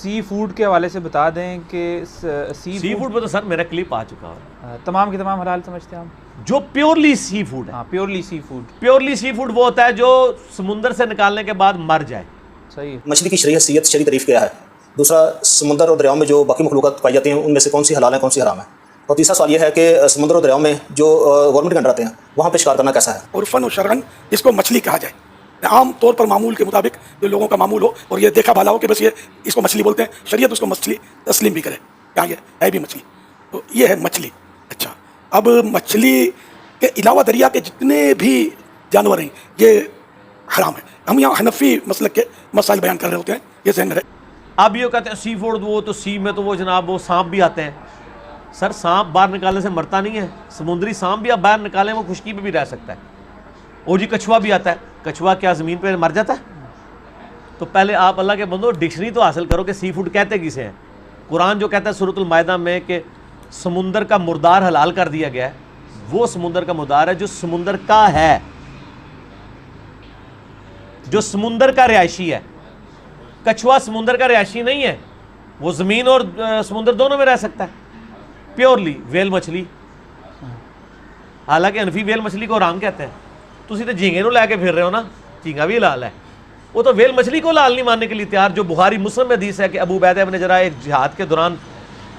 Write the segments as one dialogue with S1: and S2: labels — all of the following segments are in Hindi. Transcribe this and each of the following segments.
S1: सी फूड के हवाले से बता दें कि
S2: सी फूड पे तो सर मेरा क्लिप आ चुका है।
S1: तमाम के तमाम हलाल समझते हैं हम?
S2: जो प्योरली सी फूड है,
S1: हाँ purely sea food.
S2: Purely sea food वो होता है जो समुंदर से निकालने के बाद मर जाए।
S1: सही है।
S3: मछली की शरीयत शरीयत शरी तारीफ क्या है? दूसरा, समुंदर और दरियाओं में जो बाकी मखलूक़ात पाई जाती हैं उनमें से कौन सी हलाल है कौन सी हराम है? और तीसरा सवाल यह है कि समुद्र और दरियाओं में जो गवर्नमेंट के अंडर आते हैं वहाँ पे शिकार करना कैसा है?
S4: उर्फन और शरअन इसको मछली कहा जाए, आम तौर पर मामूल के मुताबिक जो लोगों का मामूल हो और ये देखा भाला हो कि बस ये इसको मछली बोलते हैं, शरीयत उसको मछली तस्लीम भी करे, क्या ये है भी मछली, तो ये है मछली। अच्छा, अब मछली के अलावा दरिया के जितने भी जानवर हैं ये हराम है। हम यहाँ हनफी मसलक के मसाइल बयान कर रहे होते हैं, ये ज़हन में रहे।
S2: अब ये कहते हैं सी फूड, वो तो सी में तो वो जनाब वो सांप भी आते हैं। सर सांप बाहर निकालने से मरता नहीं है, समुद्री सांप भी आप बाहर निकालें वो खुश्की पे भी रह सकता है। और जी कछुआ भी आता है, कछुआ क्या ज़मीन पे मर जाता है? तो पहले आप अल्लाह के बंदो डिक्शनरी तो हासिल करो कि सी फूड कहते किसे हैं। कुरान जो कहता है सूरतुल मायदा में कि समुंदर का मुर्दार हलाल कर दिया गया है, वो समुंदर का मुर्दार है जो समुंदर का है, जो समुंदर का रिहायशी है। कछुआ समुंदर का रिहायशी नहीं है, वो ज़मीन और समुंदर दोनों में रह सकता है। प्योरली वेल मछली, हालांकि अनफी वेल मछली को हराम कहते हैं। तुसी तो झींगे नूं लैके फिर रहे हो ना, झींगा भी हलाल है, वो तो वेल मछली को हलाल नहीं मानने के लिए तैयार। जो बुखारी मुस्लिम में हदीस है कि अबू उबैदा इब्न जराह एक जिहाद के दौरान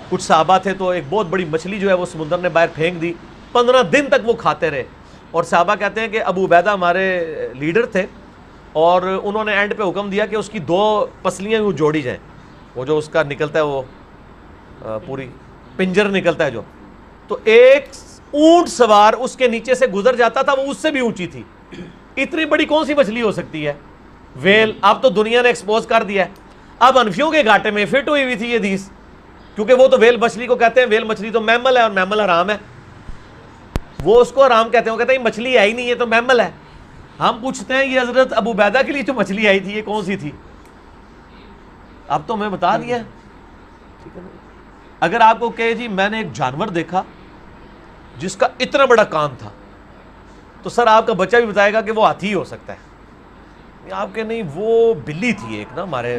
S2: कुछ सहाबा थे तो एक बहुत बड़ी मछली जो है वो समुंदर ने बाहर फेंक दी, 15 दिन तक वो खाते रहे। और सहाबा कहते हैं कि अबू उबैदा हमारे लीडर थे और उन्होंने एंड पे हुक्म दिया कि उसकी 2 पसलियाँ वो जोड़ी जाएँ, वो जो उसका निकलता है वो पूरी पिंजर निकलता है जो, तो एक ऊंट सवार उसके नीचे से गुजर जाता था, वो उससे भी ऊंची थी। इतनी बड़ी कौन सी मछली हो सकती है? वेल। अब तो दुनिया ने एक्सपोज कर दिया है। अब अनफियों के घाटे में फिट हुई थी ये हदीस, क्योंकि वो तो वेल मछली को कहते हैं, वेल मछली तो मैमल है और मैमल हराम है। वो उसको हराम कहते हैं, वो कहते हैं मछली है ही नहीं, ये तो मैमल है। हम पूछते हैं ये हजरत अबू उबैदा के लिए जो मछली आई थी ये कौन सी थी? अब तो मैं बता दिया, ठीक है ना। अगर आपको कहे जी मैंने एक जानवर देखा जिसका इतना बड़ा कान था, तो सर आपका बच्चा भी बताएगा कि वो हाथी हो सकता है। आपके नहीं, वो बिल्ली थी एक ना हमारे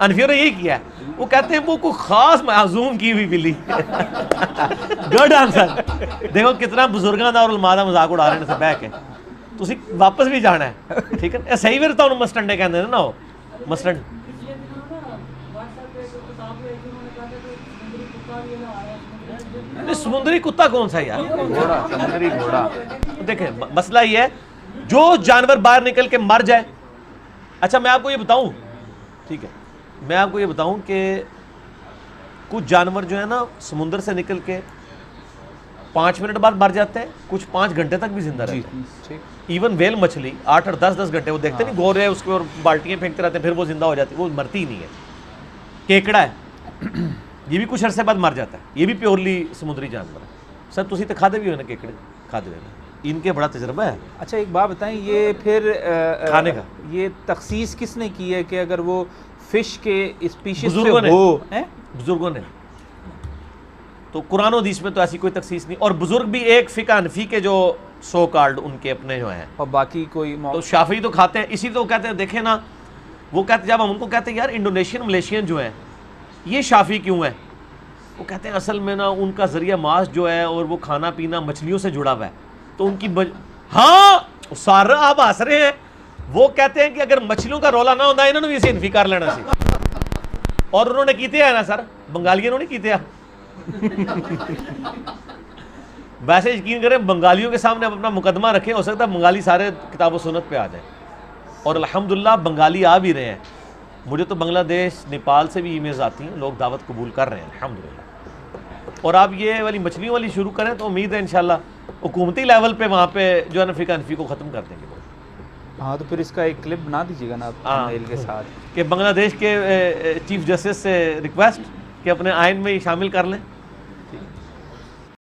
S2: अनफियों ने यही किया है, वो कहते हैं वो कोई खास मासूम की हुई बिल्ली। Good answer. देखो कितना बुजुर्गों का और उलमा दा मजाक उड़ा रहे हैं बह के। तुसी वापस भी जाना है, ठीक है। सही फिर तो मस्टंडे कहते हैं ना, वो मस्टंड। समुद्री कुत्ता कौन सा यार?
S1: घोड़ा, समुद्री घोड़ा।
S2: देखें मसला ये है जो जानवर बाहर निकल के मर जाए। अच्छा मैं आपको ये बताऊं, ठीक है, मैं आपको ये बताऊं कि कुछ जानवर जो है ना समुंदर से निकल के 5 मिनट बाद मर जाते हैं, कुछ 5 घंटे तक भी जिंदा रहते हैं। इवन वेल मछली 8 और 10 घंटे वो देखते नहीं गोरे है उसके और बाल्टियाँ फेंकते रहते हैं, फिर वो जिंदा हो जाती है, वो मरती ही नहीं है। केकड़ा है ये भी कुछ अरसे बाद मर जाता है, ये भी प्योरली समुद्री जानवर है। सर तुसी तो खाते भी हो ना केकड़े? खाते हुए इनके बड़ा तजर्बा है।
S1: अच्छा एक बात बताएं, ये फिर
S2: खाने का
S1: ये तखसीस किसने की है कि अगर वो फिश के स्पीशीज
S2: बुजुर्गों ने,
S1: हो?
S2: बुजुर्गों ने। तो कुरान और हदीस में तो ऐसी कोई तखसीस नहीं। और बुजुर्ग भी एक फिका हनफी के जो सो कार्ड उनके अपने जो हैं,
S1: और बाकी कोई
S2: तो शाफी तो खाते हैं। इसी तो कहते हैं, देखे ना, वो कहते जब हम उनको कहते हैं यार इंडोनेशियन मलेशियन जो है ये शाफी क्यों है, वो कहते हैं असल में ना उनका जरिया मांस जो है और वो खाना पीना मछलियों से जुड़ा हुआ है, तो उनकी हाँ सारा आप हंस रहे हैं। वो कहते हैं कि अगर मछलियों का रोला ना होता इन्होंने भी इसे इन्फी कर लेना सी। और उन्होंने कीते है ना सर, बंगालियों ने कीते है। वैसे यकीन करें बंगालियों के सामने अपना मुकदमा रखें, हो सकता है बंगाली सारे किताब व सुन्नत पे आ जाए। और अल्हम्दुलिल्लाह बंगाली आ भी रहे हैं। मुझे तो बांग्लादेश नेपाल से भी ईमेल्स आती हैं, लोग दावत कबूल कर रहे हैं अल्हम्दुलिल्लाह। और आप ये वाली मछलियों वाली शुरू करें तो उम्मीद है इंशाल्लाह हुकूमती लेवल पे वहाँ पे जो है ना फिका अनफी को ख़त्म कर देंगे।
S1: हाँ तो फिर इसका एक क्लिप बना दीजिएगा ना मेल के साथ
S2: कि बांग्लादेश के चीफ जस्टिस से रिक्वेस्ट कि अपने आइन में शामिल कर लें।